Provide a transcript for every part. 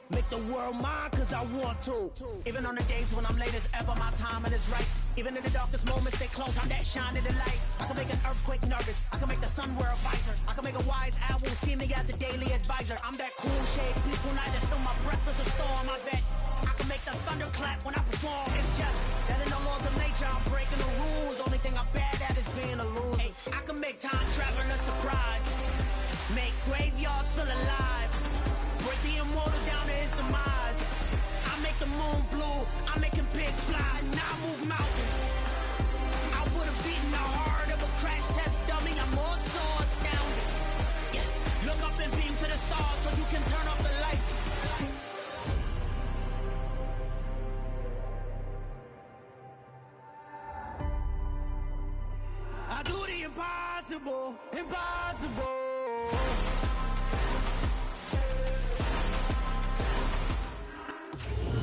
Make the world mine cause I want to. Even on the days when I'm late as ever, my timing is right. Even in the darkest moments, they close, I'm that shine in the light. I can make an earthquake nervous, I can make the sun wear a visor. I can make a wise owl see me as a daily advisor. I'm that cool shade, peaceful night, and still my breath is a storm, I bet. I can make the thunder clap when I perform. It's just that in the laws of nature, I'm breaking the rules. Only thing I'm bad at is being a loser. Hey, I can make time travel a surprise. Make graveyards feel alive. Break the immortal down to his demise. I make the moon blue, I'm making pigs fly, now I move mountains. I would've beaten the heart of a crash test dummy, I'm more so astounded. Yeah. Look up and beam to the stars so you can turn off the lights. I do the impossible, impossible.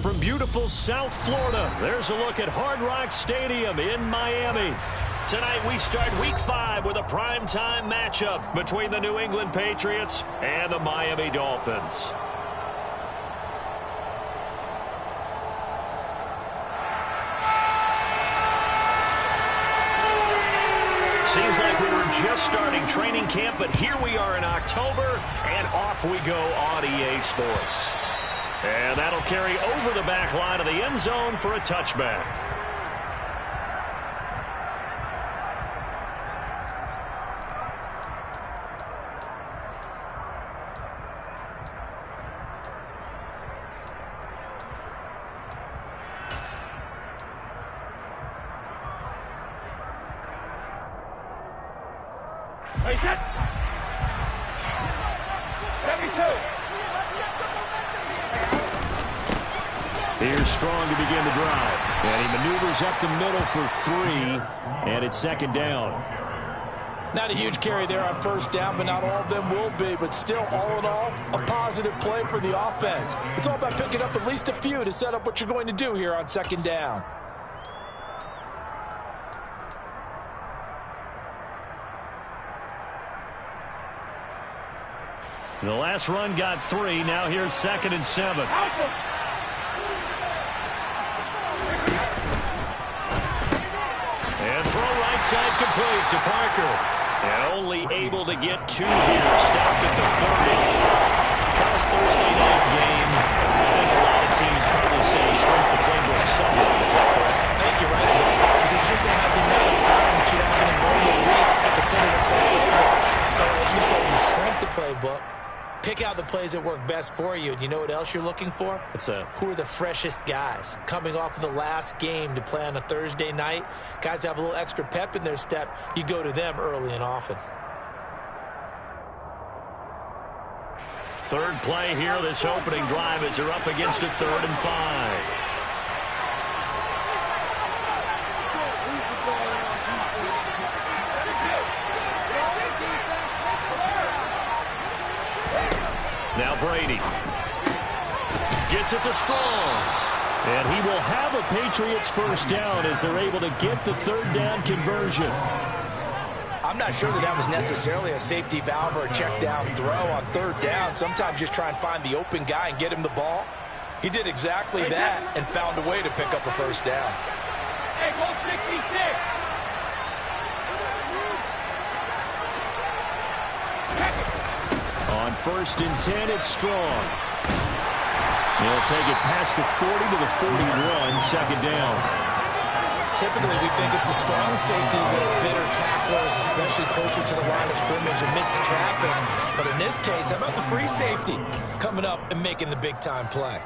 From beautiful South Florida, there's a look at Hard Rock Stadium in Miami. Tonight we start Week 5 with a primetime matchup between the New England Patriots and the Miami Dolphins. Seems like we were just starting training camp, but here we are in October, and off we go on EA Sports. And that'll carry over the back line of the end zone for a touchback. Hey, set! 72! Here's Strong to begin the drive. And he maneuvers up the middle for 3, and it's second down. Not a huge carry there on first down, but not all of them will be. But still, all in all, a positive play for the offense. It's all about picking up at least a few to set up what you're going to do here on second down. The last run got 3. Now here's 2nd and 7. And throw right side complete to Parker. And only able to get 2 here. Stopped at the 30. Charles, Thursday night game. I think a lot of teams probably say shrink the playbook somewhat. Is that correct? I think you're right about that, because you just don't have the amount of time that you have in a normal week to put in a full playbook. So as you said, you shrink the playbook. Pick out the plays that work best for you. And you know what else you're looking for? What's that? Who are the freshest guys? Coming off of the last game to play on a Thursday night, guys have a little extra pep in their step. You go to them early and often. Third play here, this opening drive, as they're up against a 3rd and 5. Now Brady gets it to Strong. And he will have a Patriots first down as they're able to get the 3rd down conversion. I'm not sure that was necessarily a safety valve or a check down throw on 3rd down. Sometimes just try and find the open guy and get him the ball. He did exactly that and found a way to pick up a first down. Hey, go 66! On 1st and 10, it's Strong. He'll take it past the 40 to the 41, 2nd down. Typically, we think it's the strong safeties that are better tacklers, especially closer to the line of scrimmage amidst traffic. But in this case, how about the free safety coming up and making the big-time play?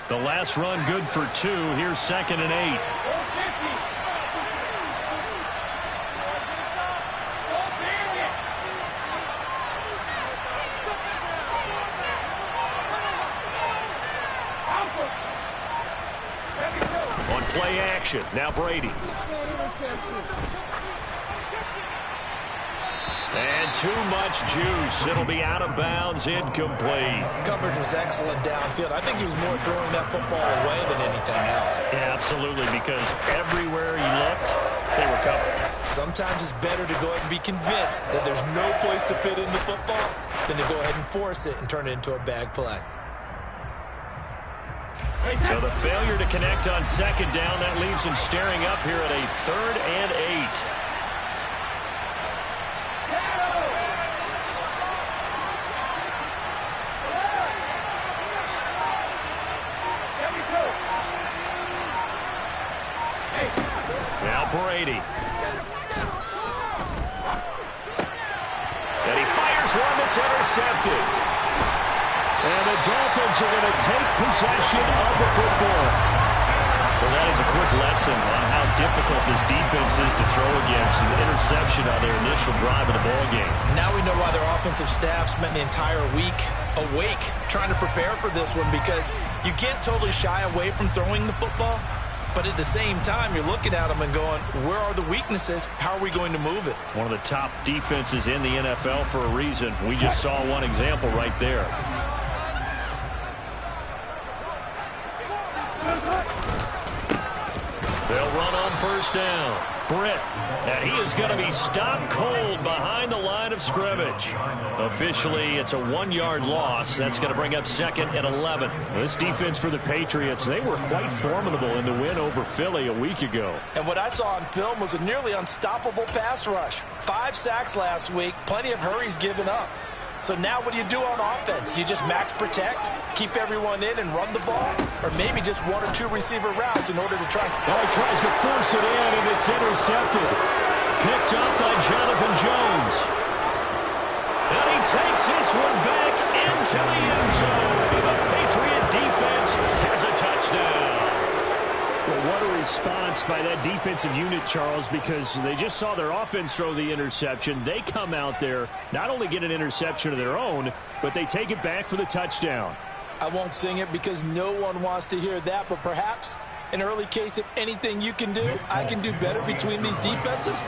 The last run good for 2. Here's 2nd and 8. On play action, now Brady. And too much juice. It'll be out of bounds, incomplete. Coverage was excellent downfield. I think he was more throwing that football away than anything else. Yeah, absolutely, because everywhere he looked, they were covered. Sometimes it's better to go ahead and be convinced that there's no place to fit in the football than to go ahead and force it and turn it into a bag play. So the failure to connect on second down, that leaves him staring up here at a 3rd and 8. Now Brady. And he fires one that's intercepted. And the Dolphins are going to take possession of the football. Well, that is a quick lesson on how difficult this defense is to throw against. An interception on their initial drive of the ballgame. Now we know why their offensive staff spent the entire week awake trying to prepare for this one, because you can't totally shy away from throwing the football. But at the same time, you're looking at them and going, where are the weaknesses? How are we going to move it? One of the top defenses in the NFL for a reason. We just saw one example right there. They'll run on first down. Britt, and he is going to be stopped cold behind the line of scrimmage. Officially, it's a 1-yard loss. That's going to bring up 2nd and 11. This defense for the Patriots, they were quite formidable in the win over Philly a week ago. And what I saw on film was a nearly unstoppable pass rush. 5 sacks last week, plenty of hurries given up. So now what do you do on offense? You just max protect, keep everyone in and run the ball, or maybe just 1 or 2 receiver routes in order to try. Well, he tries to force it in, and it's intercepted. Picked up by Jonathan Jones. And he takes this one back into the end zone. The Patriot defense has a touchdown. Well, what a response by that defensive unit, Charles, because they just saw their offense throw the interception. They come out there, not only get an interception of their own, but they take it back for the touchdown. I won't sing it because no one wants to hear that, but perhaps an early case of anything you can do, I can do better between these defenses.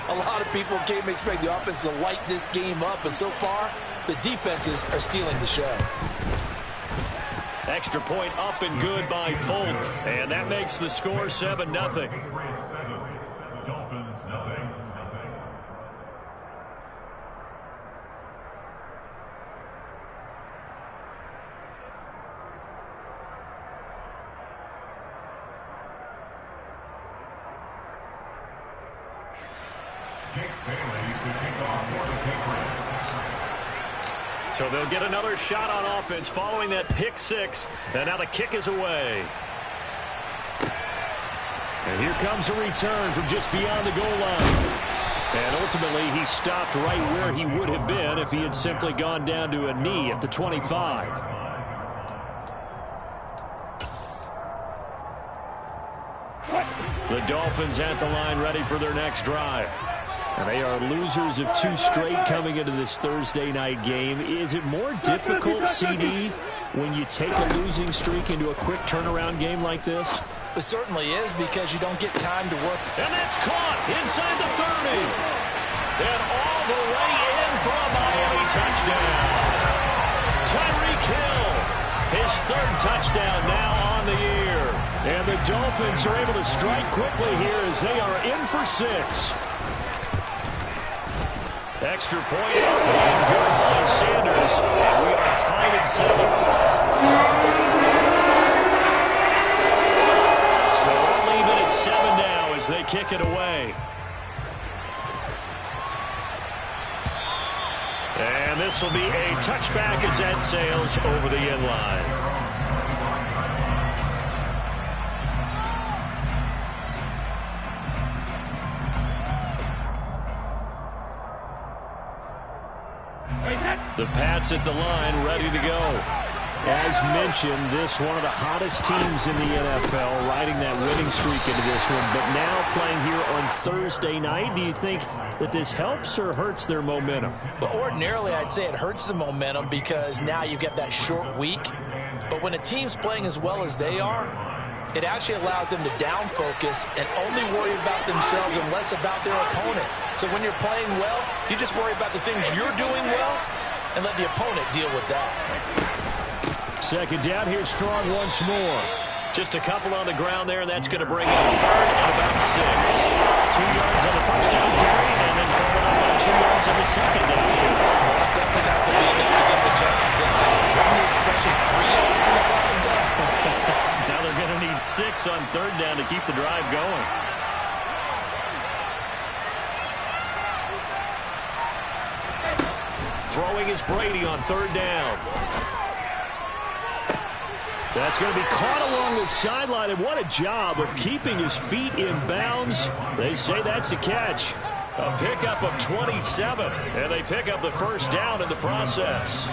A lot of people came to expect the offense to light this game up, but so far, the defenses are stealing the show. Extra point up and good by Folk, and that makes the score 7-0. So they'll get another shot on offense following that pick 6, and now the kick is away. And here comes a return from just beyond the goal line. And ultimately, he stopped right where he would have been if he had simply gone down to a knee at the 25. The Dolphins at the line ready for their next drive. And they are losers of 2 straight coming into this Thursday night game. Is it more difficult, CD, when you take a losing streak into a quick turnaround game like this? It certainly is, because you don't get time to work. And that's caught inside the 30. And all the way in for a Miami touchdown. Tyreek Hill, his 3rd touchdown now on the year. And the Dolphins are able to strike quickly here as they are in for 6. Extra point and good by Sanders. And we are tied at 7. So all even at 7 now as they kick it away. And this will be a touchback as that sails over the end line. The Pats at the line, ready to go. As mentioned, this one of the hottest teams in the NFL, riding that winning streak into this one, but now playing here on Thursday night. Do you think that this helps or hurts their momentum? But ordinarily, I'd say it hurts the momentum because now you get that short week. But when a team's playing as well as they are, it actually allows them to down focus and only worry about themselves and less about their opponent. So when you're playing well, you just worry about the things you're doing well and let the opponent deal with that. Second down here, strong once more. Just a couple on the ground there, and that's going to bring up third and about 6. 2 yards on the first down carry, and then followed up by 2 yards on the second down carry. Well, it's definitely not going to be enough to get the job done. Isn't the expression 3 yards in the cloud of dust? Now they're going to need 6 on third down to keep the drive going. Throwing is Brady on third down. That's going to be caught along the sideline, and what a job of keeping his feet in bounds. They say that's a catch. A pickup of 27, and they pick up the first down in the process.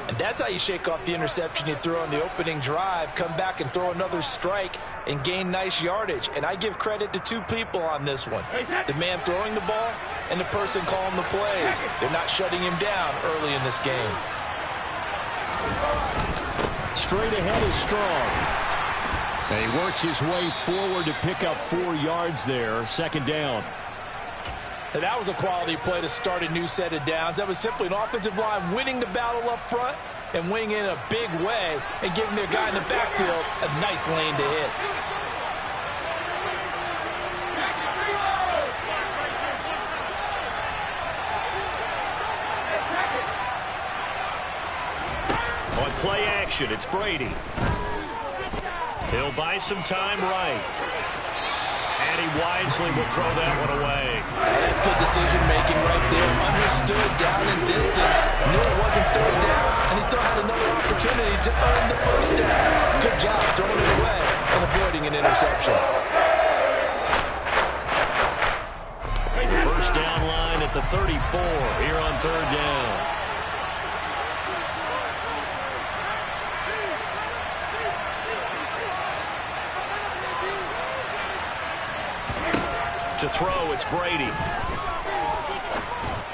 And that's how you shake off the interception you threw on the opening drive, come back and throw another strike and gain nice yardage. And I give credit to 2 people on this one. The man throwing the ball and the person calling the plays. They're not shutting him down early in this game. Straight ahead is Strong. And he works his way forward to pick up 4 yards there. Second down. And that was a quality play to start a new set of downs. That was simply an offensive line winning the battle up front and winning in a big way and giving their guy in the backfield a nice lane to hit. On play action, it's Brady. He'll buy some time right. And he wisely will throw that one away. That's good decision-making right there. Understood down and distance. Knew it wasn't third down, and he still had another opportunity to earn the first down. Good job throwing it away and avoiding an interception. First down line at the 34 here on third down. To throw, it's Brady.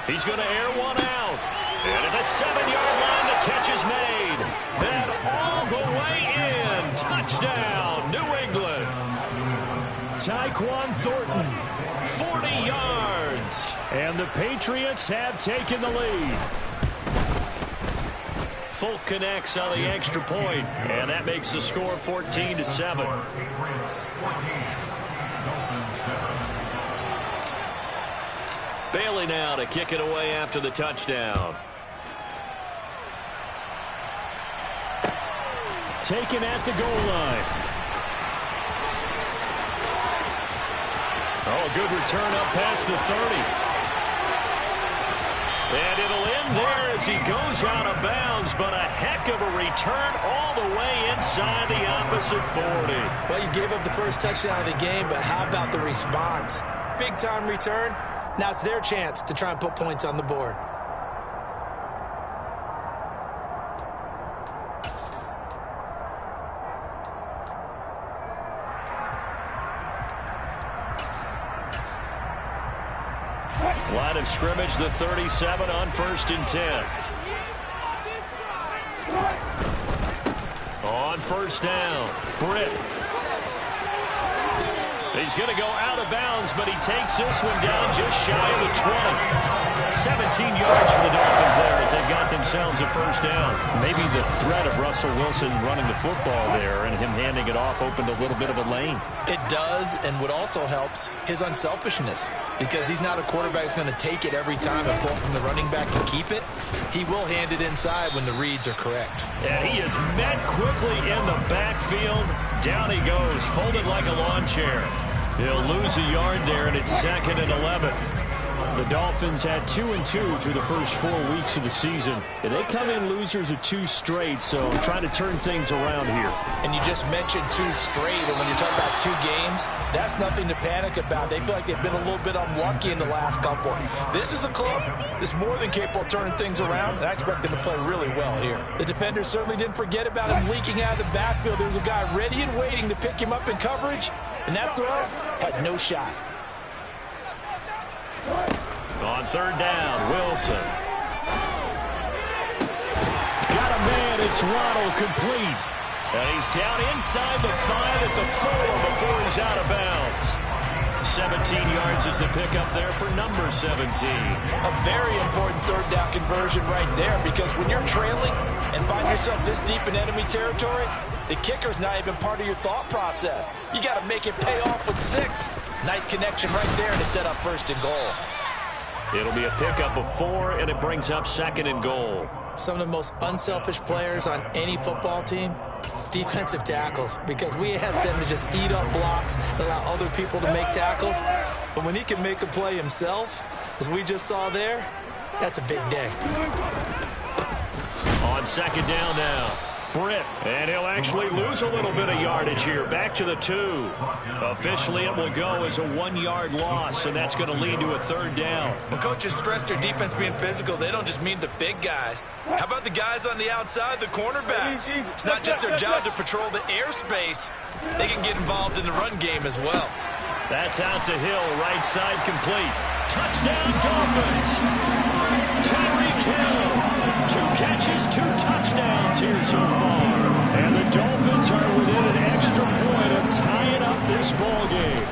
He's going to air one out. And at the 7-yard line, the catch is made. And all the way in. Touchdown, New England. Tyquan Thornton, 40 yards. And the Patriots have taken the lead. Folk connects on the extra point, and that makes the score 14-7. Bailey now to kick it away after the touchdown. Taken at the goal line. Oh, a good return up past the 30. And it'll end there as he goes out of bounds, but a heck of a return all the way inside the opposite 40. Well, you gave up the first touchdown of the game, but how about the response? Big-time return. Now it's their chance to try and put points on the board. Line of scrimmage, the 37 on 1st and 10. On first down, Britt. He's going to go out of bounds, but he takes this one down just shy of the 20. 17 yards for the Dolphins there as they got themselves a first down. Maybe the threat of Russell Wilson running the football there and him handing it off opened a little bit of a lane. It does, and what also helps, his unselfishness, because he's not a quarterback who's going to take it every time and pull from the running back and keep it. He will hand it inside when the reads are correct. And he is met quickly in the backfield. Down he goes, folded like a lawn chair. He'll lose a yard there, and it's 2nd and 11. The Dolphins had 2-2 through the first 4 weeks of the season. And they come in losers of 2 straight, so trying to turn things around here. And you just mentioned 2 straight, and when you're talking about 2 games, that's nothing to panic about. They feel like they've been a little bit unlucky in the last couple. This is a club that's more than capable of turning things around, and I expect them to play really well here. The defenders certainly didn't forget about him leaking out of the backfield. There was a guy ready and waiting to pick him up in coverage, and that throw had no shot. On third down, Wilson. Got a man, it's Waddle complete. And he's down inside the 5 at the 4 before he's out of bounds. 17 yards is the pickup there for number 17. A very important third down conversion right there, because when you're trailing and find yourself this deep in enemy territory, the kicker's not even part of your thought process. You got to make it pay off with 6. Nice connection right there to set up 1st and goal. It'll be a pickup of 4, and it brings up 2nd and goal. Some of the most unselfish players on any football team, defensive tackles, because we ask them to just eat up blocks and allow other people to make tackles. But when he can make a play himself, as we just saw there, that's a big day. On 2nd down now, Britt, and he'll actually lose a little bit of yardage here. Back to the 2. Officially, it will go as a 1-yard loss, and that's going to lead to a 3rd down. When coaches stress their defense being physical, they don't just mean the big guys. How about the guys on the outside, the cornerbacks? It's not just their job to patrol the airspace. They can get involved in the run game as well. That's out to Hill, right side complete. Touchdown, Dolphins! Tyreek Hill, 2 catches, 2 touchdowns here so far. And the Dolphins are within an extra point of tying up this ball game.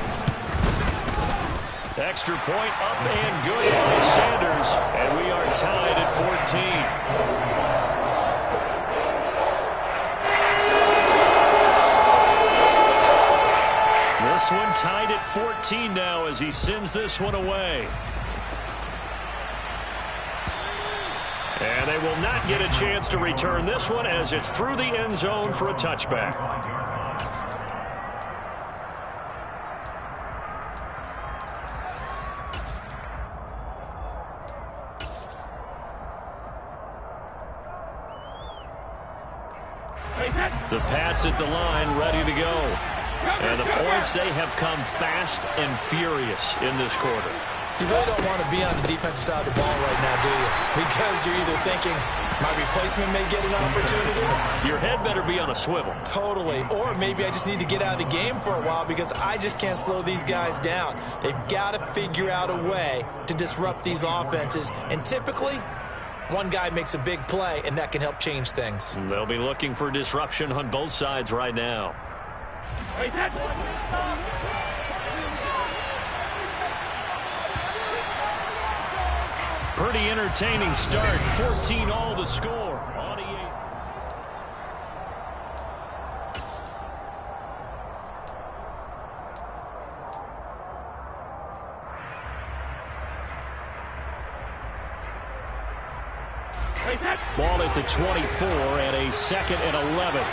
Extra point up and good by Sanders, and we are tied at 14. This one tied at 14 now as he sends this one away. And they will not get a chance to return this one as it's through the end zone for a touchback. The Pats at the line, ready to go. And the points, they have come fast and furious in this quarter. You really don't want to be on the defensive side of the ball right now, do you? Because you're either thinking, my replacement may get an opportunity. Your head better be on a swivel. Totally. Or maybe I just need to get out of the game for a while because I just can't slow these guys down. They've got to figure out a way to disrupt these offenses. And typically, one guy makes a big play, and that can help change things. They'll be looking for disruption on both sides right now. Pretty entertaining start. 14 all the score. On EA. Ball at the 24 and a 2nd and 11.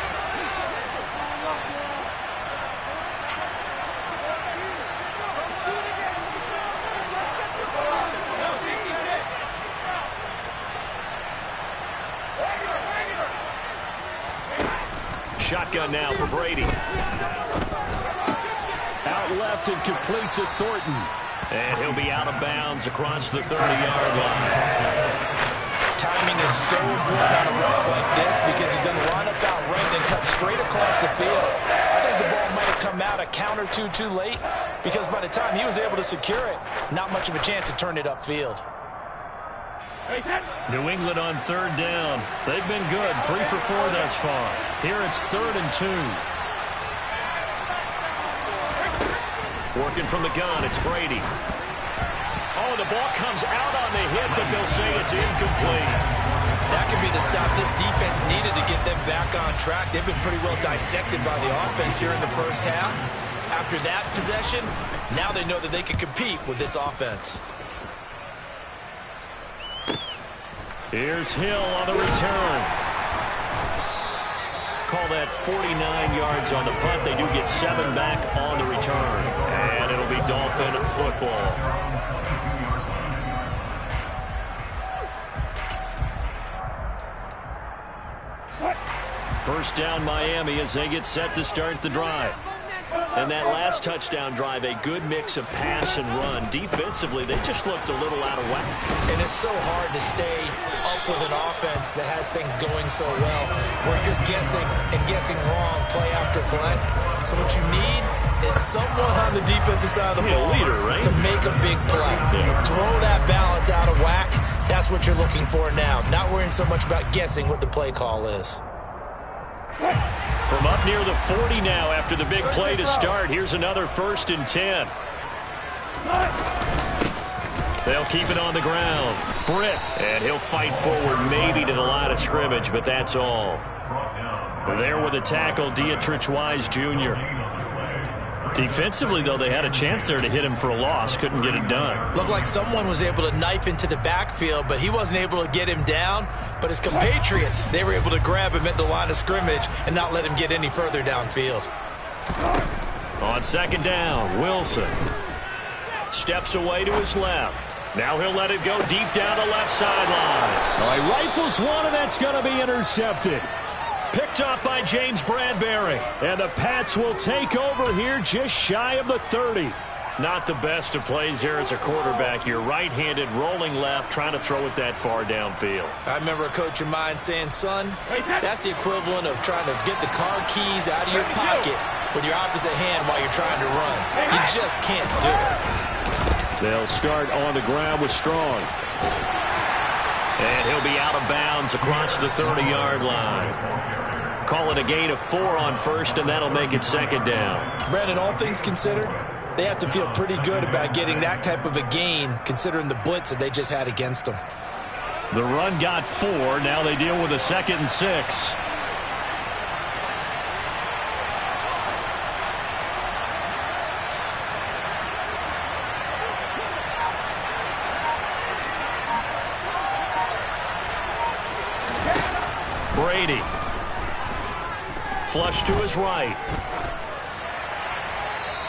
Shotgun now for Brady. Out left and complete to Thornton. And he'll be out of bounds across the 30-yard line. Timing is so important on a route like this because he's going to line up outranked and cut straight across the field. I think the ball might have come out a count or two too late because by the time he was able to secure it, not much of a chance to turn it upfield. New England on 3rd down. They've been good, 3 for 4 thus far. Here it's 3rd and 2. Working from the gun, it's Brady. Oh, the ball comes out on the hit, but they'll say it's incomplete. That could be the stop this defense needed to get them back on track. They've been pretty well dissected by the offense here in the first half. After that possession, now they know that they can compete with this offense. Here's Hill on the return. Call that 49 yards on the punt. They do get 7 back on the return. And it'll be Dolphin football. First down Miami as they get set to start the drive. And that last touchdown drive, a good mix of pass and run. Defensively, they just looked a little out of whack. And it's so hard to stay up with an offense that has things going so well, where you're guessing and guessing wrong play after play. So what you need is someone on the defensive side of the ball leader, right? to make a big play. Throw that balance out of whack. That's what you're looking for now. Not worrying so much about guessing what the play call is. From From up near the 40 now after the big play to start. Here's another 1st and 10. They'll keep it on the ground. Britt, and he'll fight forward maybe to the line of scrimmage, but that's all. There with a tackle, Dietrich Wise Jr. Defensively, though, they had a chance there to hit him for a loss. Couldn't get it done. Looked like someone was able to knife into the backfield, but he wasn't able to get him down. But his compatriots, they were able to grab him at the line of scrimmage and not let him get any further downfield. On 2nd down, Wilson steps away to his left. Now he'll let it go deep down the left sideline. Well, he rifles one, and that's going to be intercepted. Picked up by James Bradbury. And the Pats will take over here just shy of the 30. Not the best of plays there as a quarterback. You're right-handed, rolling left, trying to throw it that far downfield. I remember a coach of mine saying, son, that's the equivalent of trying to get the car keys out of your pocket with your opposite hand while you're trying to run. You just can't do it. They'll start on the ground with Strong. And he'll be out of bounds across the 30-yard line. Call it a gain of 4 on 1st, and that'll make it 2nd down. Brandon, all things considered, they have to feel pretty good about getting that type of a gain, considering the blitz that they just had against them. The run got 4. Now they deal with a 2nd and 6. Brady. Flush to his right.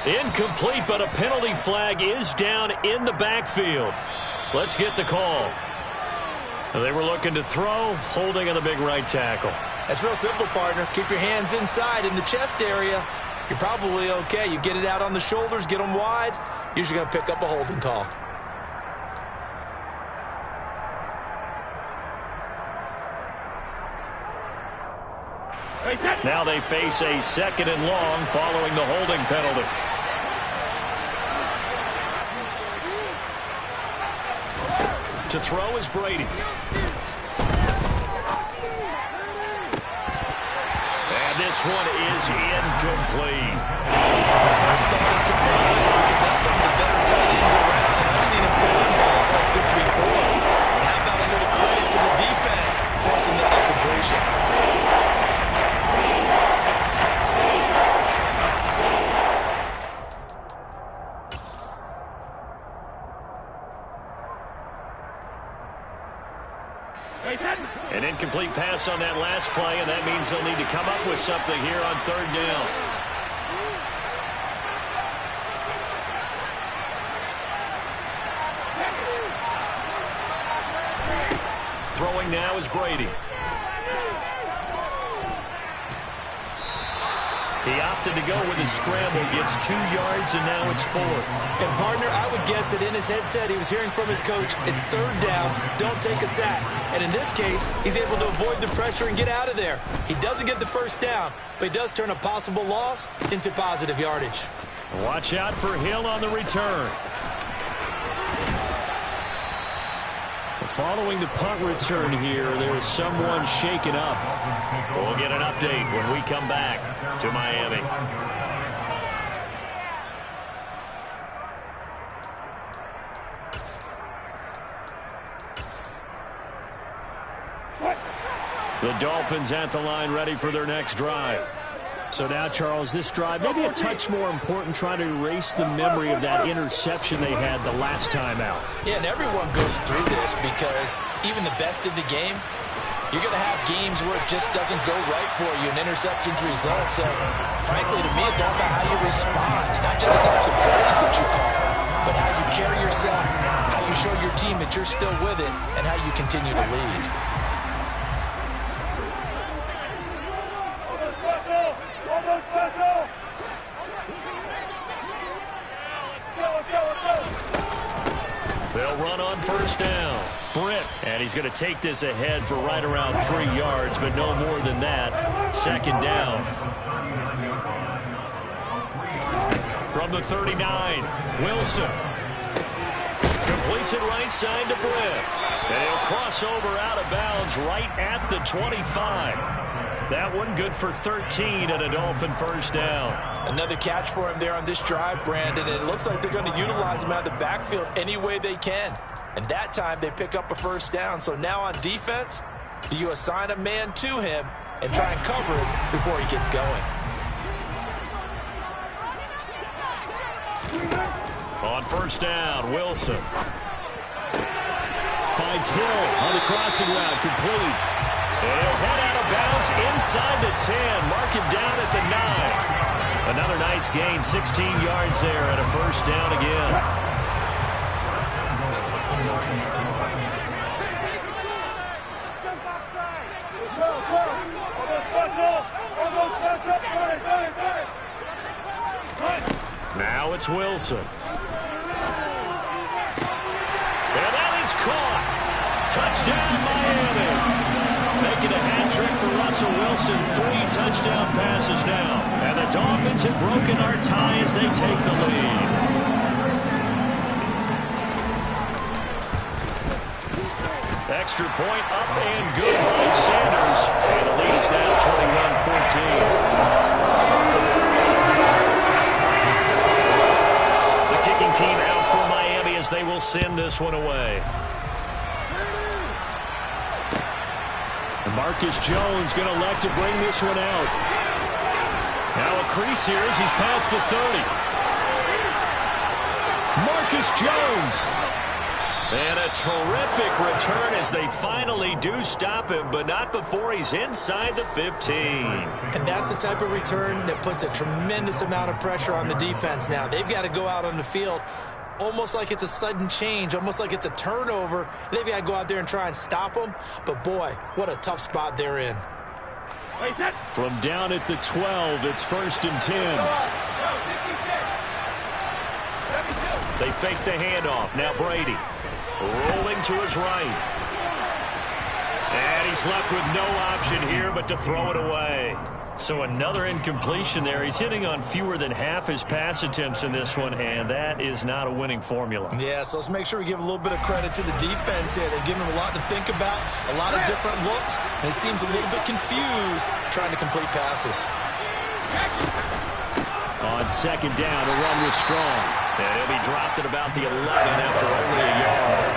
Incomplete, but a penalty flag is down in the backfield. Let's get the call. They were looking to throw, holding on the big right tackle. That's real simple, partner. Keep your hands inside in the chest area. You're probably okay. You get it out on the shoulders, get them wide. Usually going to pick up a holding call. Now they face a 2nd and long following the holding penalty. To throw is Brady. And this one is incomplete. My first thought is surprise, because that's one of the better tight ends around, and I've seen him pull in balls like this before. But how about a little credit to the defense forcing that incompletion? An incomplete pass on that last play, and that means they'll need to come up with something here on 3rd down. Throwing now is Brady. He opted to go with his scramble, gets 2 yards, and now it's 4th. And, partner, I would guess that in his headset he was hearing from his coach, it's 3rd down, don't take a sack. And in this case, he's able to avoid the pressure and get out of there. He doesn't get the 1st down, but he does turn a possible loss into positive yardage. Watch out for Hill on the return. Following the punt return here, there's someone shaken up. We'll get an update when we come back to Miami. The Dolphins at the line, ready for their next drive. So now, Charles, this drive maybe a touch more important, trying to erase the memory of that interception they had the last time out. Yeah, and everyone goes through this because even the best in the game, you're going to have games where it just doesn't go right for you, and interceptions result. So, frankly, to me, it's all about how you respond, not just the types of plays that you call, but how you carry yourself, how you show your team that you're still with it, and how you continue to lead. They'll run on 1st down. Britt, and he's going to take this ahead for right around 3 yards, but no more than that. 2nd down. From the 39, Wilson completes it right side to Britt. And he'll cross over out of bounds right at the 25. That one good for 13 and a Dolphin first down. Another catch for him there on this drive, Brandon, and it looks like they're going to utilize him out of the backfield any way they can. And that time they pick up a first down. So now on defense, do you assign a man to him and try and cover him before he gets going? On first down, Wilson. Finds Hill on the crossing route, complete. And he'll head out of bounds inside the 10. Mark him down at the 9. Another nice gain, 16 yards there and a first down again. Now it's Wilson. And that is caught. Touchdown, Miami. Making a hat trick for Russell Wilson. 3 touchdown passes now. And the Dolphins have broken our tie as they take the lead. Extra point up and good by Sanders. And the lead is now 21-14. Kicking team out for Miami as they will send this one away. And Marcus Jones going to elect to bring this one out. Now a crease here as he's past the 30. Marcus Jones. And a terrific return as they finally do stop him, but not before he's inside the 15. And that's the type of return that puts a tremendous amount of pressure on the defense now. They've got to go out on the field almost like it's a sudden change, almost like it's a turnover. They've got to go out there and try and stop them. But, boy, what a tough spot they're in. From down at the 12, it's 1st and 10. They fake the handoff. Now Brady. Rolling to his right. And he's left with no option here but to throw it away. So another incompletion there. He's hitting on fewer than half his pass attempts in this one, and that is not a winning formula. Yeah, so let's make sure we give a little bit of credit to the defense here. They've given him a lot to think about, a lot of different looks, and he seems a little bit confused trying to complete passes. On 2nd down, a run was strong. And he'll be dropped at about the 11 after only a yard.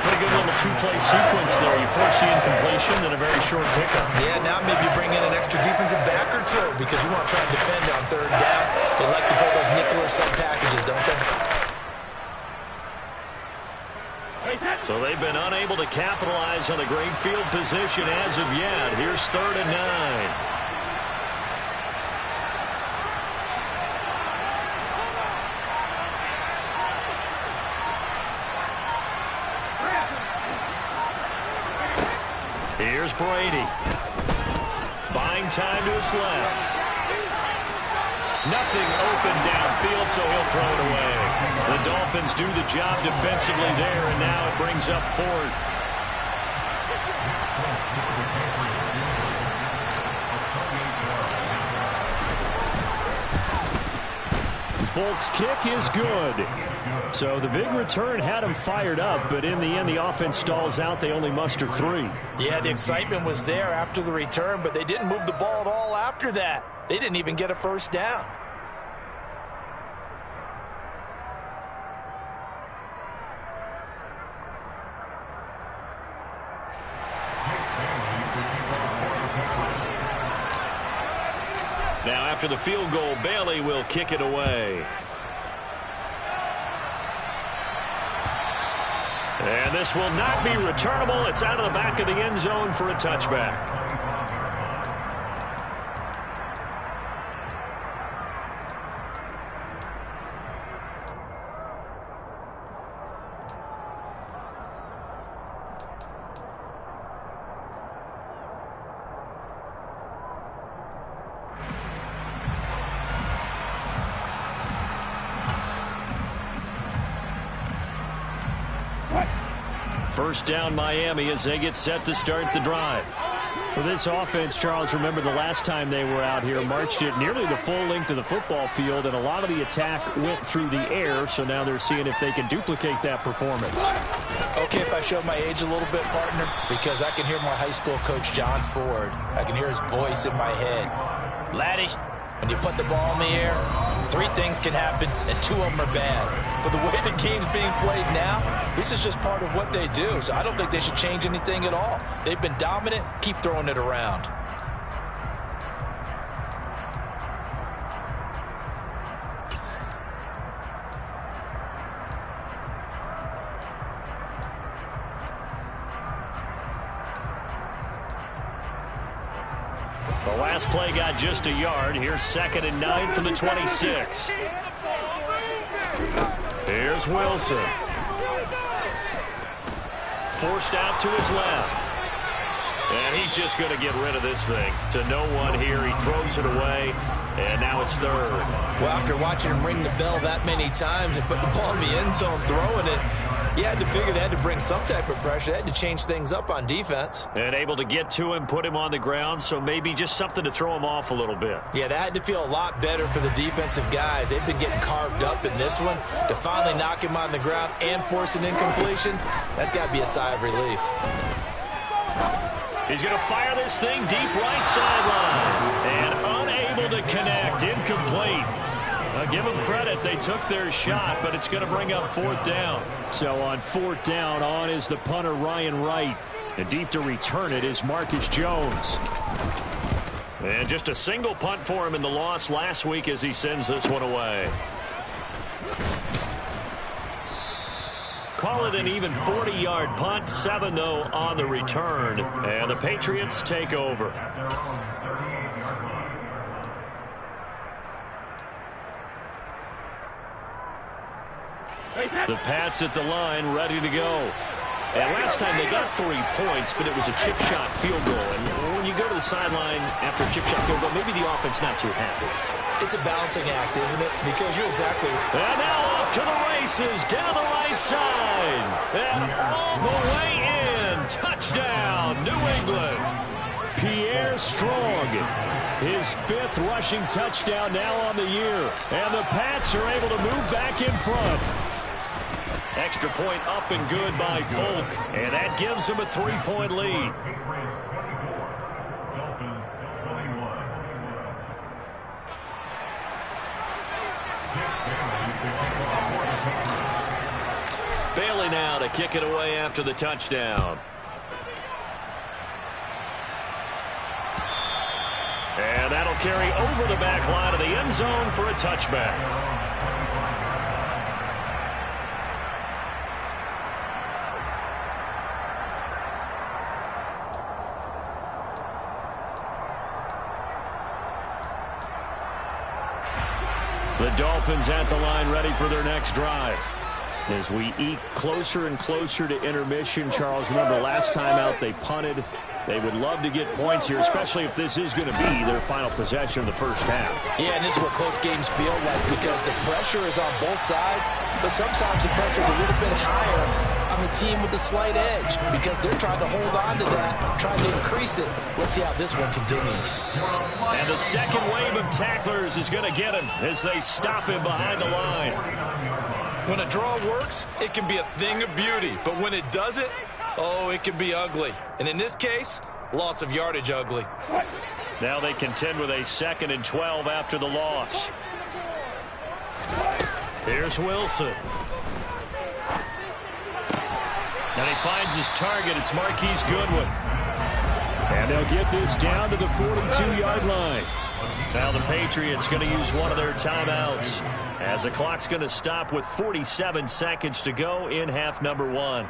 Pretty good little 2-play sequence there. You force the incompletion, then a very short pickup. Yeah, now maybe you bring in an extra defensive back or two because you want to try and defend on 3rd down. They like to play those nickel or sub packages, don't they? So they've been unable to capitalize on a great field position as of yet. Here's 3rd and 9. Here's Brady. Buying time to his left. Nothing open downfield, so he'll throw it away. The Dolphins do the job defensively there, and now it brings up 4th. Folks' kick is good. So the big return had him fired up, but in the end, the offense stalls out. They only muster 3. Yeah, the excitement was there after the return, but they didn't move the ball at all after that. They didn't even get a first down. Now after the field goal, Bailey will kick it away. And this will not be returnable. It's out of the back of the end zone for a touchback. First down Miami as they get set to start the drive. For this offense, Charles, remember the last time they were out here, marched it nearly the full length of the football field, and a lot of the attack went through the air, so now they're seeing if they can duplicate that performance. Okay, if I show my age a little bit, partner, because I can hear my high school coach, John Ford. I can hear his voice in my head. Laddie, when you put the ball in the air, 3 things can happen, and 2 of them are bad. For the way the game's being played now, this is just part of what they do, so I don't think they should change anything at all. They've been dominant. Keep throwing it around. The last play got just a yard. Here's 2nd and 9 from the 26. Here's Wilson. Forced out to his left. And he's just going to get rid of this thing. To no one here. He throws it away. And now it's 3rd. Well, after watching him ring the bell that many times and put the ball in the end zone, throwing it, you had to figure they had to bring some type of pressure. They had to change things up on defense. And able to get to him, put him on the ground, so maybe just something to throw him off a little bit. Yeah, that had to feel a lot better for the defensive guys. They've been getting carved up in this one. To finally knock him on the ground and force an incompletion, that's got to be a sigh of relief. He's going to fire this thing deep right sideline. And unable to connect. Incomplete. Give them credit. They took their shot, but it's going to bring up 4th down. So on 4th down, on is the punter, Ryan Wright. And deep to return it is Marcus Jones. And just a single punt for him in the loss last week as he sends this one away. Call it an even 40-yard punt. 7, though, on the return. And the Patriots take over. The Pats at the line, ready to go. And last time they got 3 points, but it was a chip shot field goal. And when you go to the sideline after a chip shot field goal, maybe the offense not too happy. It's a balancing act, isn't it? Because you're exactly... And now off to the races, down the right side. And all the way in. Touchdown, New England. Pierre Strong, his 5th rushing touchdown now on the year. And the Pats are able to move back in front. Extra point up and good by Folk. And that gives him a 3-point lead. Bailey now to kick it away after the touchdown. And that'll carry over the back line of the end zone for a touchback. The Dolphins at the line ready for their next drive. As we eke closer and closer to intermission, Charles, remember last time out they punted. They would love to get points here, especially if this is going to be their final possession of the first half. Yeah, and this is what close games feel like because the pressure is on both sides, but sometimes the pressure is a little bit higher on the team with the slight edge because they're trying to hold on to that, trying to increase it. Let's see how this one continues. And the second wave of tacklers is going to get him as they stop him behind the line. When a draw works, it can be a thing of beauty. But when it doesn't, oh, it can be ugly. And in this case, loss of yardage ugly. Now they contend with a 2nd and 12 after the loss. Here's Wilson. And he finds his target. It's Marquise Goodwin. And they'll get this down to the 42-yard line. Now the Patriots going to use one of their timeouts as the clock's going to stop with 47 seconds to go in half number 1.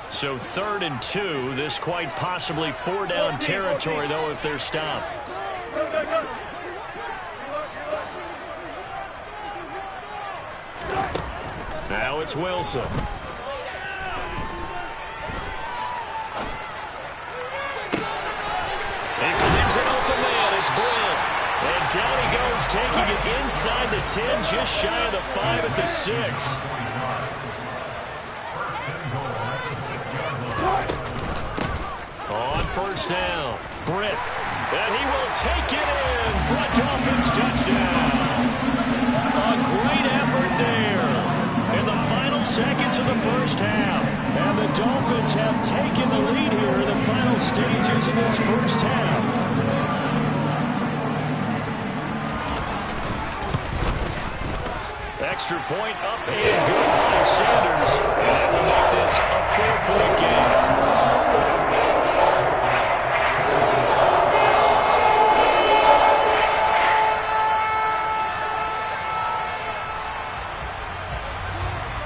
So 3rd and 2. This quite possibly 4-down territory, though, if they're stopped. Now it's Wilson. He finds an open man. It's Brent. 10, just shy of the 5 at the 6. On first down, Britt. And he will take it in for a Dolphins touchdown. A great effort there in the final seconds of the first half. And the Dolphins have taken the lead here in the final stages of this first half. Extra point up and good by Sanders. And that will make this a 4-point game.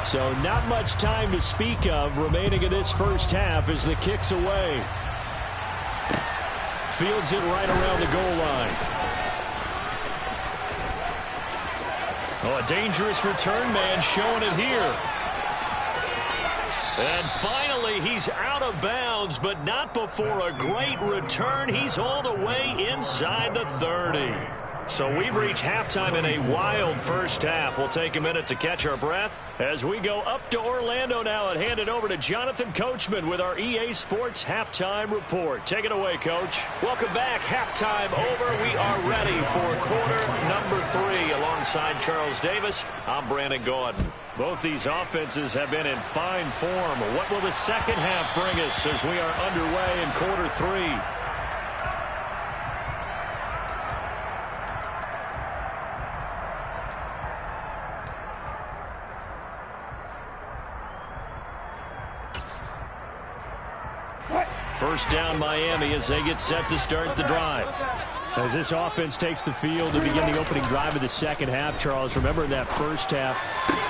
So not much time to speak of remaining in this first half as the kick's away. Fields it right around the goal line. Oh, a dangerous return man showing it here. And finally, he's out of bounds, but not before a great return. He's all the way inside the 30. So we've reached halftime in a wild first half. We'll take a minute to catch our breath as we go up to Orlando now and hand it over to Jonathan Coachman with our EA Sports Halftime Report. Take it away, Coach. Welcome back. Halftime over. We are ready for quarter number 3 alongside Charles Davis. I'm Brandon Gaudin. Both these offenses have been in fine form. What will the second half bring us as we are underway in quarter 3? First down Miami as they get set to start the drive. As this offense takes the field to begin the opening drive of the second half, Charles, remember in that first half,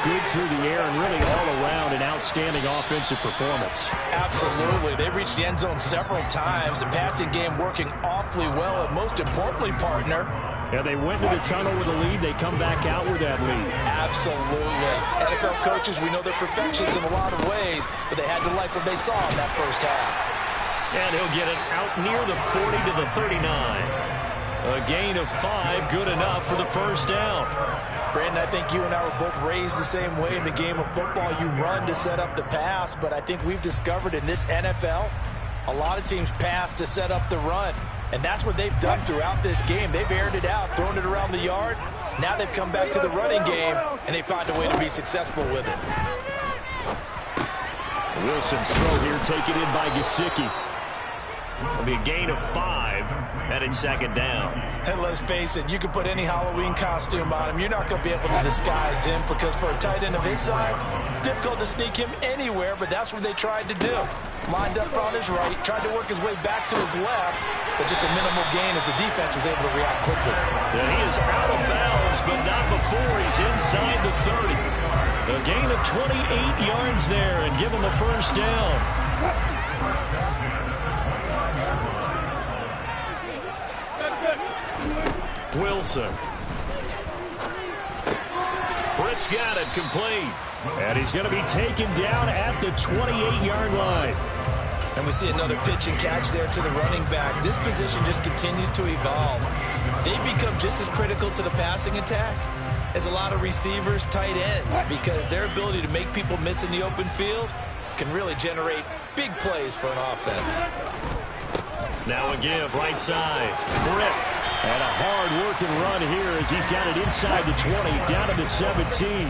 good through the air and really all around an outstanding offensive performance. Absolutely. They reached the end zone several times. The passing game working awfully well, and most importantly, partner, yeah, they went to the tunnel with a lead. They come back out with that lead. Absolutely. NFL coaches, we know they're perfectionists in a lot of ways, but they had to like what they saw in that first half. And he'll get it out near the 40 to the 39. A gain of 5, good enough for the first down. Brandon, I think you and I were both raised the same way in the game of football. You run to set up the pass, but I think we've discovered in this NFL, a lot of teams pass to set up the run. And that's what they've done throughout this game. They've aired it out, thrown it around the yard. Now they've come back to the running game, and they find a way to be successful with it. Wilson's throw here taken in by Gesicki. It'll be a gain of 5, and it's second down. And let's face it, you can put any Halloween costume on him. You're not going to be able to disguise him because for a tight end of his size, difficult to sneak him anywhere, but that's what they tried to do. Lined up on his right, tried to work his way back to his left, but just a minimal gain as the defense was able to react quickly. And he is out of bounds, but not before he's inside the 30. A gain of 28 yards there and give him the first down. Wilson. Britt's got it complete. And he's going to be taken down at the 28-yard line. And we see another pitch and catch there to the running back. This position just continues to evolve. They become just as critical to the passing attack as a lot of receivers, tight ends, because their ability to make people miss in the open field can really generate big plays for an offense. Now a give right side. Britt. And a hard-working run here as he's got it inside the 20, down to the 17.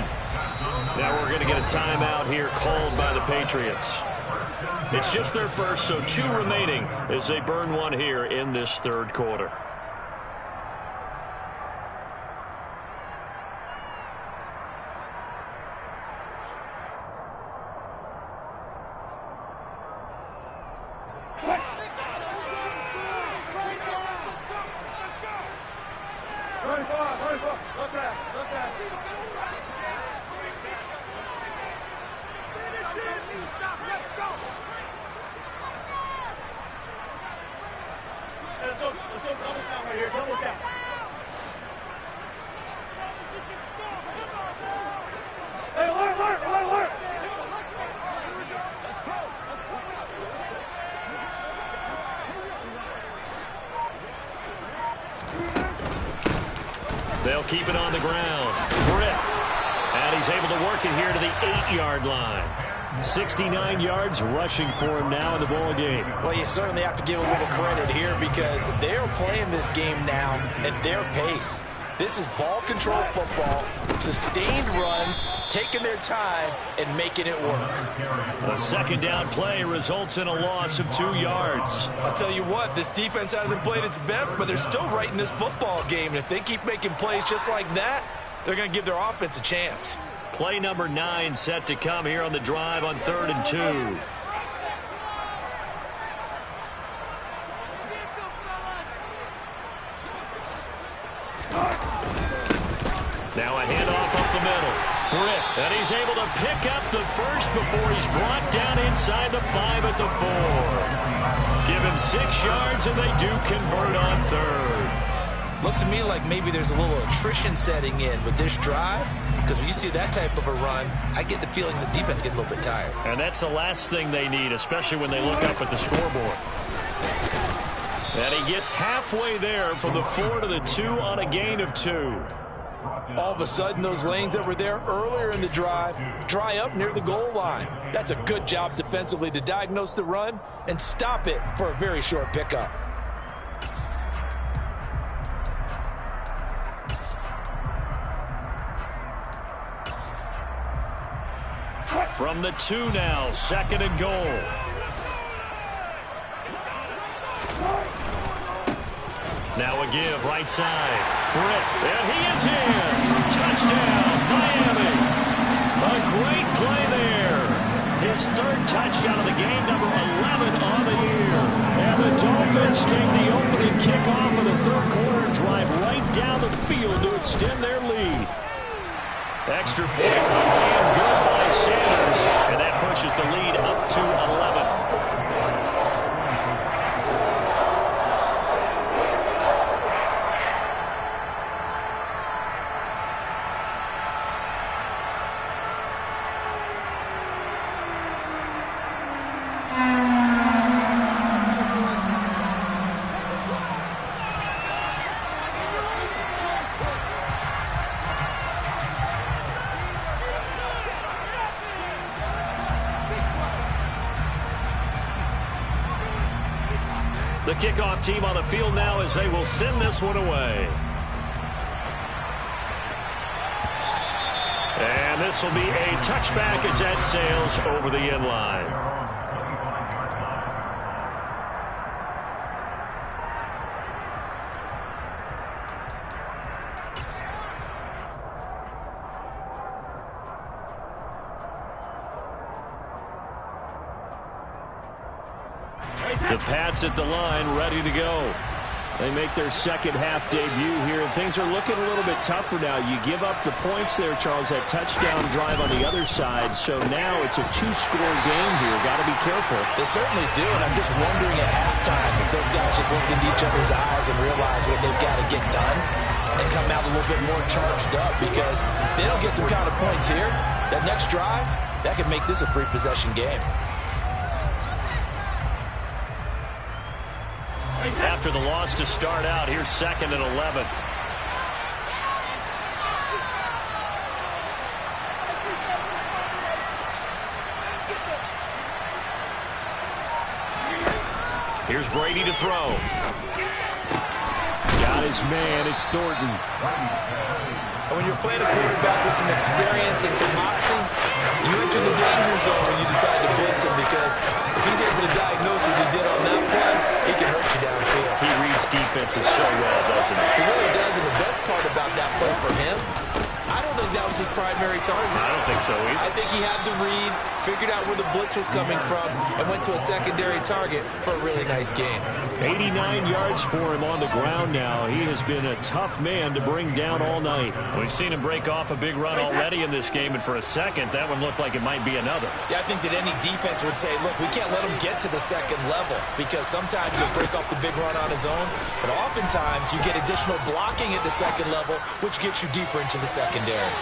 Now we're going to get a timeout here called by the Patriots. It's just their first, so 2 remaining as they burn one here in this third quarter. They'll keep it on the ground. Britt. And he's able to work it here to the 8-yard line. 69 yards rushing for him now in the ball game. Well, you certainly have to give a little credit here because they're playing this game now at their pace. This is ball control football, sustained runs, taking their time, and making it work. A second down play results in a loss of 2 yards. I'll tell you what, this defense hasn't played its best, but they're still right in this football game. And if they keep making plays just like that, they're going to give their offense a chance. Play number 9 set to come here on the drive on 3rd and 2. Now a handoff up the middle. Britt, and he's able to pick up the first before he's brought down inside the 5 at the 4. Give him 6 yards, and they do convert on 3rd. Looks to me like maybe there's a little attrition setting in with this drive, because when you see that type of a run, I get the feeling the defense gets a little bit tired. And that's the last thing they need, especially when they look up at the scoreboard. And he gets halfway there from the 4 to the 2 on a gain of 2. All of a sudden, those lanes that were there earlier in the drive dry up near the goal line. That's a good job defensively to diagnose the run and stop it for a very short pickup. From the 2 now, 2nd and goal. Now a give, right side. Britt, and he is in. Touchdown, Miami. A great play there. His 3rd touchdown of the game, number 11 on the year. And the Dolphins take the opening kickoff of the 3rd quarter and drive right down the field to extend their lead. Extra point, and good by Sanders, and that pushes the lead up to 11. The kickoff team on the field now as they will send this one away. And this will be a touchback as that sails over the end line. The Pats at the line, ready to go. They make their second half debut here, and things are looking a little bit tougher now. You give up the points there, Charles, that touchdown drive on the other side. So now it's a 2-score game here. Got to be careful. They certainly do, and I'm just wondering at halftime if those guys just looked into each other's eyes and realize what they've got to get done and come out a little bit more charged up, because if they don't get some kind of points here, that next drive, that could make this a 3-possession game. After the loss to start out, here's 2nd and 11. Here's Brady to throw. Got his man, it's Thornton. And when you're playing a quarterback with some experience and some moxie, you enter the danger zone when you decide to blitz him, because if he's able to diagnose as he did on that play, he can hurt you downfield. He reads defenses so well, doesn't he? He really does, and the best part about that play for him, I don't think that was his primary target. I don't think so either. I think he had the read, figured out where the blitz was coming from, and went to a secondary target for a really nice game. 89 yards for him on the ground now. He has been a tough man to bring down all night. We've seen him break off a big run already in this game, and for a second, that one looked like it might be another. Yeah, I think that any defense would say, look, we can't let him get to the second level, because sometimes he'll break off the big run on his own, but oftentimes you get additional blocking at the second level, which gets you deeper into the secondary.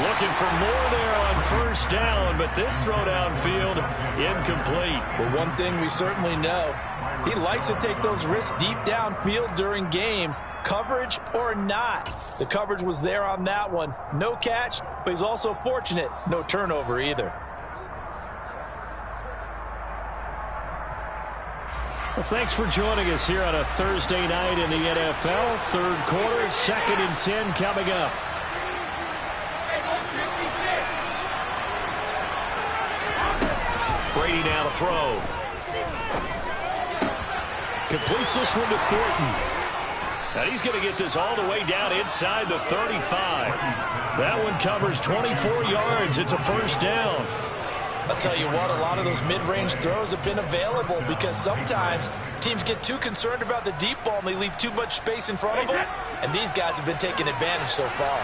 Looking for more there on 1st down, but this throw downfield incomplete. Well, one thing we certainly know, he likes to take those risks deep downfield during games, Coverage or not, the coverage was there on that one. No catch, but he's also fortunate. No turnover either. Well, thanks for joining us here on a Thursday night in the NFL. Third quarter, 2nd and 10 coming up. Brady now to throw. Completes this one to Thornton. Now he's going to get this all the way down inside the 35. That one covers 24 yards. It's a first down. I'll tell you what, a lot of those mid-range throws have been available because sometimes teams get too concerned about the deep ball and they leave too much space in front of them. And these guys have been taking advantage so far.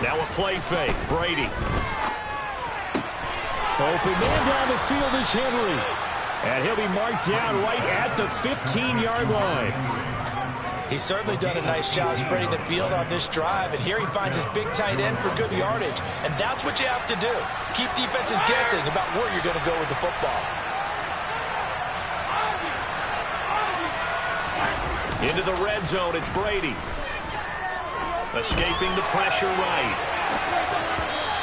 Now a play fake. Brady. Open man down the field is Henry. And he'll be marked down right at the 15-yard line. He's certainly done a nice job spreading the field on this drive. And here he finds his big tight end for good yardage. And that's what you have to do. Keep defenses guessing about where you're going to go with the football. Into the red zone, it's Brady. Escaping the pressure right.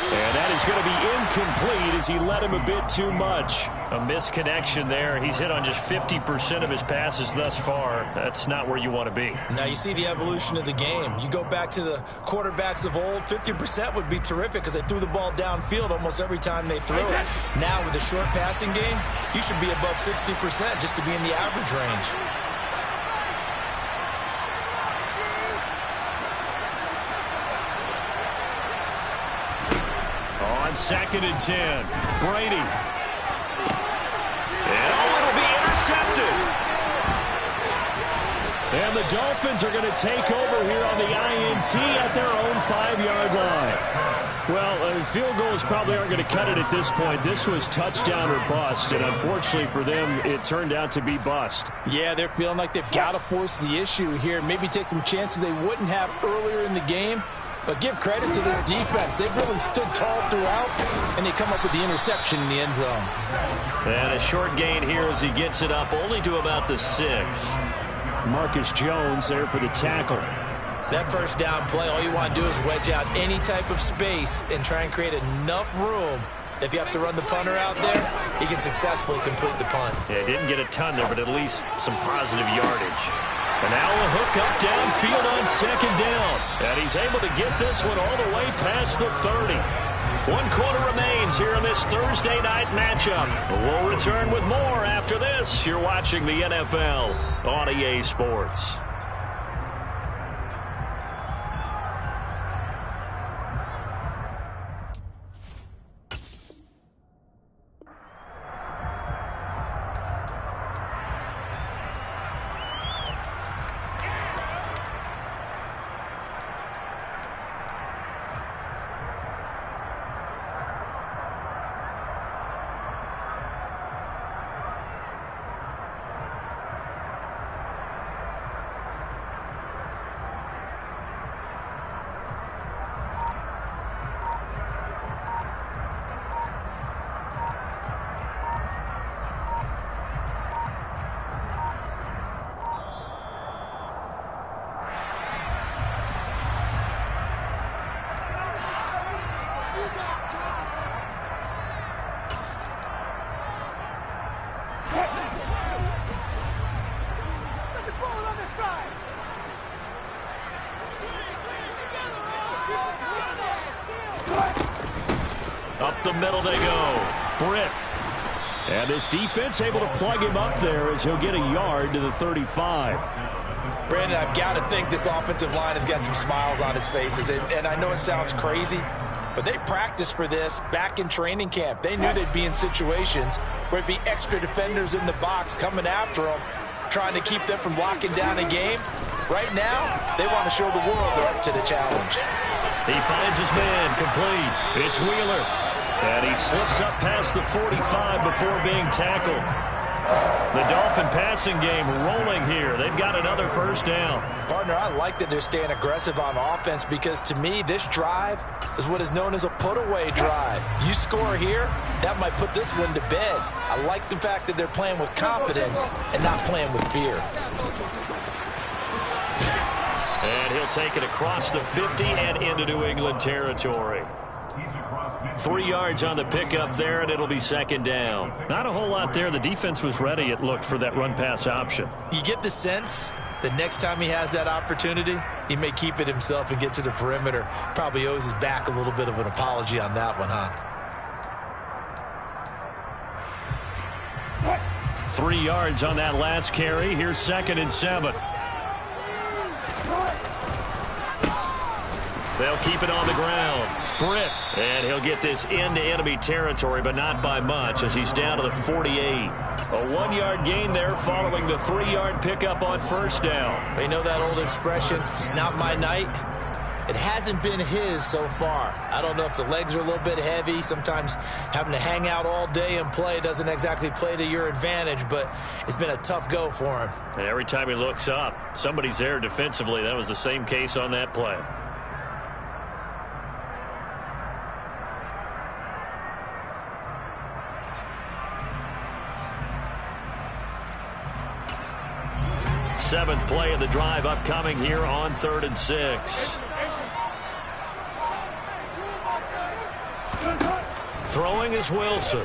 And that is going to be incomplete as he led him a bit too much. A misconnection there. He's hit on just 50% of his passes thus far. That's not where you want to be. Now you see the evolution of the game. You go back to the quarterbacks of old, 50% would be terrific because they threw the ball downfield almost every time they threw it. Now with the short passing game, you should be above 60% just to be in the average range. On 2nd and 10, Brady. And it'll be intercepted. And the Dolphins are going to take over here on the INT at their own 5-yard line. Well, field goals probably aren't going to cut it at this point. This was touchdown or bust, and unfortunately for them, it turned out to be bust. Yeah, they're feeling like they've got to force the issue here. Maybe take some chances they wouldn't have earlier in the game. But give credit to this defense. They've really stood tall throughout, and they come up with the interception in the end zone. And a short gain here as he gets it up only to about the 6. Marcus Jones there for the tackle. That first down play, all you want to do is wedge out any type of space and try and create enough room. If you have to run the punter out there, he can successfully complete the punt. Yeah, didn't get a ton there, but at least some positive yardage. And now a hook up downfield on 2nd down. And he's able to get this one all the way past the 30. 1 quarter remains here in this Thursday night matchup. We'll return with more after this. You're watching the NFL on EA Sports. Up the middle they go. Britt. And this defense able to plug him up there as he'll get a yard to the 35. Brandon, I've got to think this offensive line has got some smiles on its faces. And I know it sounds crazy, but they practiced for this back in training camp. They knew they'd be in situations where it'd be extra defenders in the box coming after them, trying to keep them from locking down a game. Right now, they want to show the world they're up to the challenge. He finds his man complete. It's Wheeler. And he slips up past the 45 before being tackled. The Dolphin passing game rolling here. They've got another first down. Partner, I like that they're staying aggressive on offense because to me, this drive is what is known as a put-away drive. You score here, that might put this one to bed. I like the fact that they're playing with confidence and not playing with fear. And he'll take it across the 50 and into New England territory. 3 yards on the pickup there, and it'll be second down. Not a whole lot there. The defense was ready, it looked, for that run-pass option. You get the sense that next time he has that opportunity, he may keep it himself and get to the perimeter. Probably owes his back a little bit of an apology on that one, huh? 3 yards on that last carry. Here's 2nd and 7. They'll keep it on the ground. Britt, and he'll get this into enemy territory, but not by much as he's down to the 48. A 1-yard gain there following the 3-yard pickup on first down. You know that old expression, it's not my night? It hasn't been his so far. I don't know if the legs are a little bit heavy. Sometimes having to hang out all day and play doesn't exactly play to your advantage, but it's been a tough go for him. And every time he looks up, somebody's there defensively. That was the same case on that play. Seventh play of the drive upcoming here on 3rd and 6. Throwing is Wilson.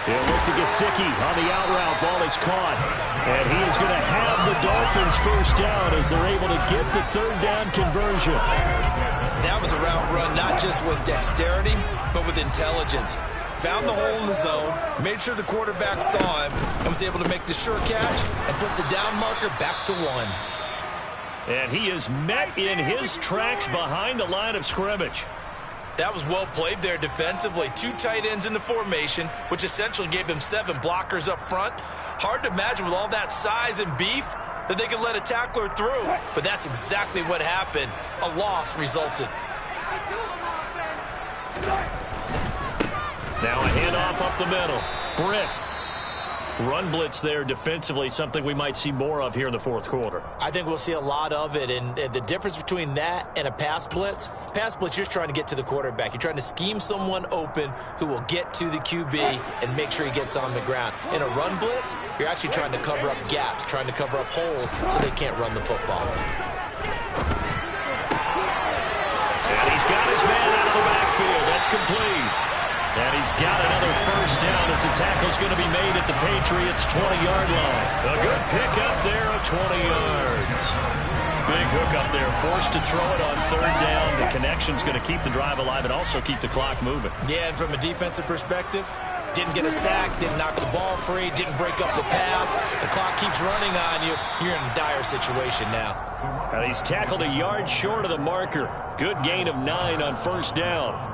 He'll look to Gesicki on the out route. Ball is caught. And he is going to have the Dolphins first down as they're able to get the 3rd down conversion. That was a route run not just with dexterity, but with intelligence. Found the hole in the zone, made sure the quarterback saw him, and was able to make the sure catch and flip the down marker back to 1. And he is met in his tracks behind the line of scrimmage. That was well played there defensively. 2 tight ends in the formation, which essentially gave them 7 blockers up front. Hard to imagine with all that size and beef that they could let a tackler through. But that's exactly what happened. A loss resulted. Now a handoff up the middle. Britt. Run blitz there defensively, something we might see more of here in the 4th quarter. I think we'll see a lot of it, and the difference between that and a pass blitz, you're just trying to get to the quarterback. You're trying to scheme someone open who will get to the QB and make sure he gets on the ground. In a run blitz, you're actually trying to cover up gaps, trying to cover up holes so they can't run the football. And he's got his man out of the backfield. That's complete. And he's got another first down as the tackle's going to be made at the Patriots' 20-yard line. A good pick up there of 20 yards. Big hook up there, forced to throw it on 3rd down. The connection's going to keep the drive alive and also keep the clock moving. Yeah, and from a defensive perspective, didn't get a sack, didn't knock the ball free, didn't break up the pass. The clock keeps running on you. You're in a dire situation now. And he's tackled a yard short of the marker. Good gain of 9 on first down.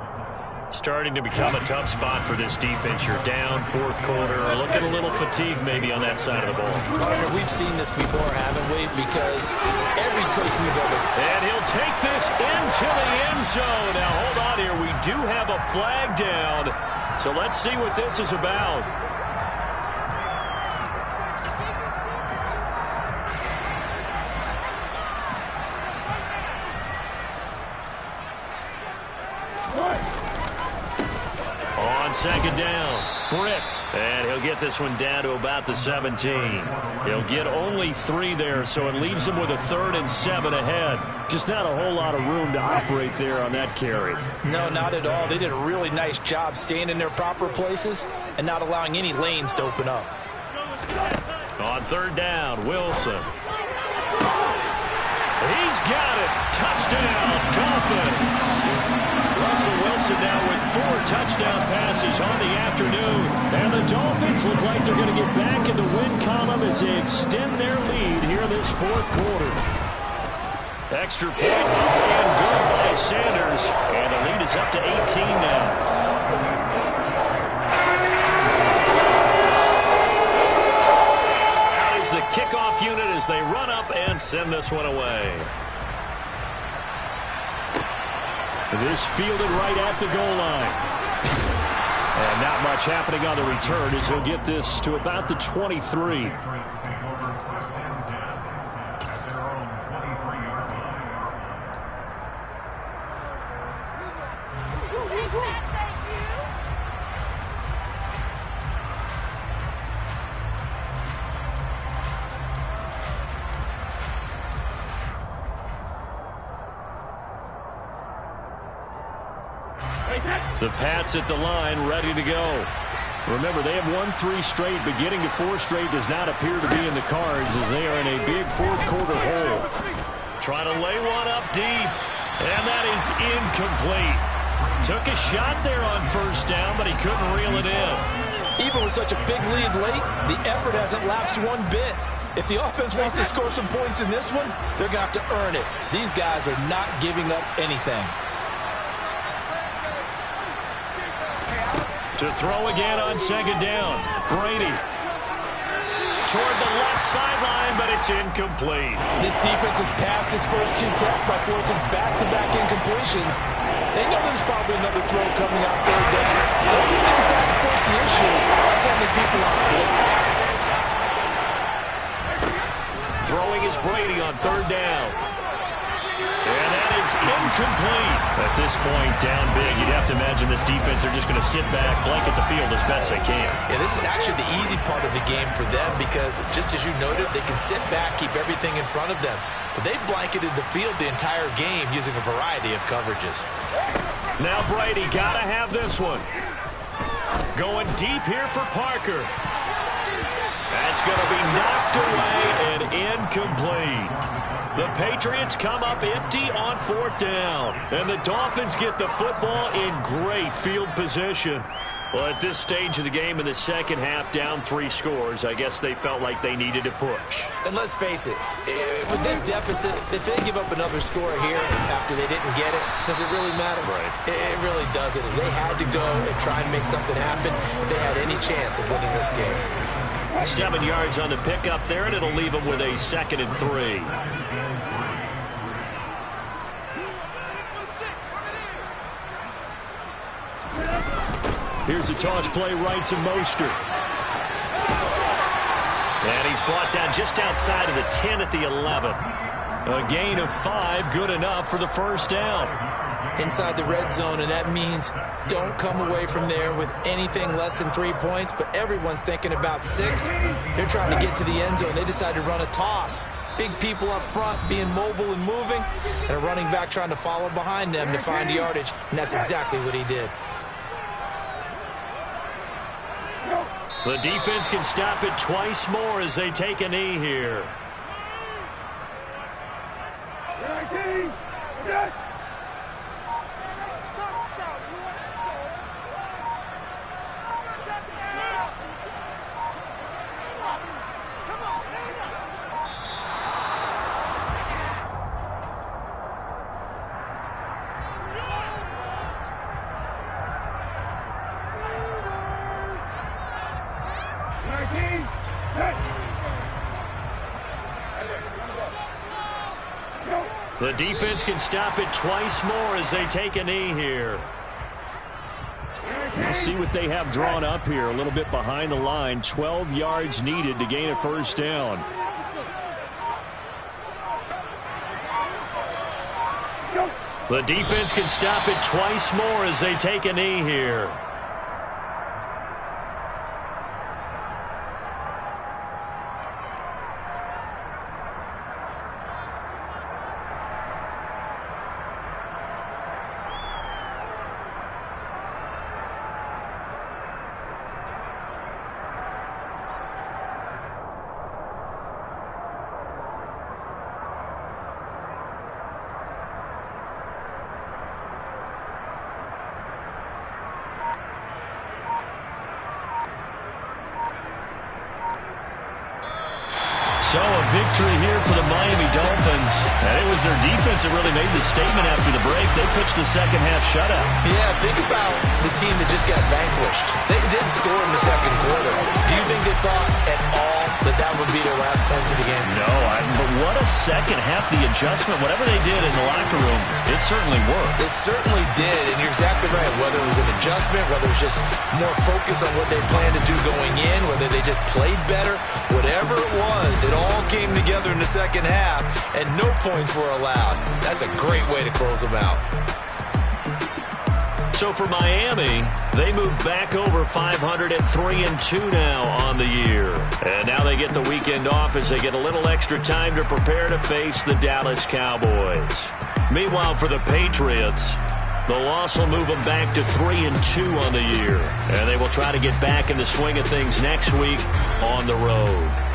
Starting to become a tough spot for this defense. You're down 4th quarter. Looking a little fatigued maybe on that side of the ball. Partner, we've seen this before, haven't we? Because every coach we've ever... And he'll take this into the end zone. Now, hold on here. We do have a flag down. So let's see what this is about. On 2nd down, Britt. And he'll get this one down to about the 17. He'll get only 3 there, so it leaves him with a 3rd and 7 ahead. Just not a whole lot of room to operate there on that carry. No, not at all. They did a really nice job staying in their proper places and not allowing any lanes to open up. On 3rd down, Wilson. He's got it. Touchdown, Dolphins. Russell Wilson now with 4 touchdown passes on the afternoon. And the Dolphins look like they're going to get back in the win column as they extend their lead here this 4th quarter. Extra point and good by Sanders. And the lead is up to 18 now. Out is the kickoff unit as they run up and send this one away. This fielded right at the goal line. And not much happening on the return as he'll get this to about the 23. The Pats at the line, ready to go. Remember, they have won 3 straight, but getting to 4 straight does not appear to be in the cards as they are in a big fourth-quarter hole. Trying to lay one up deep, and that is incomplete. Took a shot there on first down, but he couldn't reel it in. Even with such a big lead late, the effort hasn't lapsed one bit. If the offense wants to score some points in this one, they're going to have to earn it. These guys are not giving up anything. To throw again on second down. Brady toward the left sideline, but it's incomplete. This defense has passed its first 2 tests by forcing back-to-back incompletions. They know there's probably another throw coming out third down. Let's see if they decide to force the issue by sending people on blitz. Throwing is Brady on third down. And that is incomplete. At this point, down big, you'd have to imagine this defense, they're just going to sit back, blanket the field as best they can. Yeah, this is actually the easy part of the game for them because, just as you noted, they can sit back, keep everything in front of them. But they've blanketed the field the entire game using a variety of coverages. Now Brady got to have this one. Going deep here for Parker. That's going to be knocked away and incomplete. The Patriots come up empty on fourth down. And the Dolphins get the football in great field position. Well, at this stage of the game in the second half, down 3 scores, I guess they felt like they needed to push. And let's face it, with this deficit, if they give up another score here after they didn't get it, does it really matter? Right. It really doesn't. They had to go and try and make something happen if they had any chance of winning this game. 7 yards on the pickup there, and it'll leave them with a 2nd and 3. Here's a toss play right to Mostert. And he's brought down just outside of the 10 at the 11. A gain of 5, good enough for the first down. Inside the red zone, and that means don't come away from there with anything less than 3 points, but everyone's thinking about 6. They're trying to get to the end zone. They decide to run a toss. Big people up front being mobile and moving, and a running back trying to follow behind them to find yardage, and that's exactly what he did. The defense can stop it twice more as they take a knee here. The defense can stop it twice more as they take a knee here. We'll see what they have drawn up here. A little bit behind the line. 12 yards needed to gain a first down. The defense can stop it twice more as they take a knee here. So a victory here for the Miami Dolphins. And it was their defense that really made the statement after the break. They pitched the second half shutout. Yeah, think about the team that just got vanquished. They did score in the second quarter. Do you think they thought at all that would be their last points of the game. No, but what a second half. The adjustment, whatever they did in the locker room, it certainly worked. It certainly did, and you're exactly right. Whether it was an adjustment, whether it was just more focus on what they planned to do going in, whether they just played better, whatever it was, it all came together in the second half, and no points were allowed. That's a great way to close them out. So for Miami, they move back over 500 at 3-2 now on the year. And now they get the weekend off as they get a little extra time to prepare to face the Dallas Cowboys. Meanwhile, for the Patriots, the loss will move them back to 3-2 on the year. And they will try to get back in the swing of things next week on the road.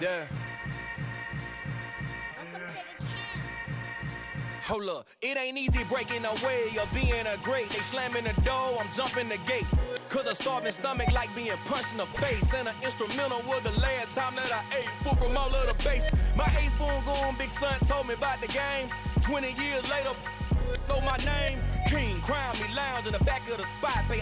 Yeah. Hold up, it ain't easy breaking away or being a great. They slamming the door, I'm jumping the gate. Cause a starving stomach like being punched in the face. And an instrumental was the last time that I ate food from all of the base. My ace spoon going big son told me about the game. 20 years later, know my name. King, crown me, lounge in the back of the spot. They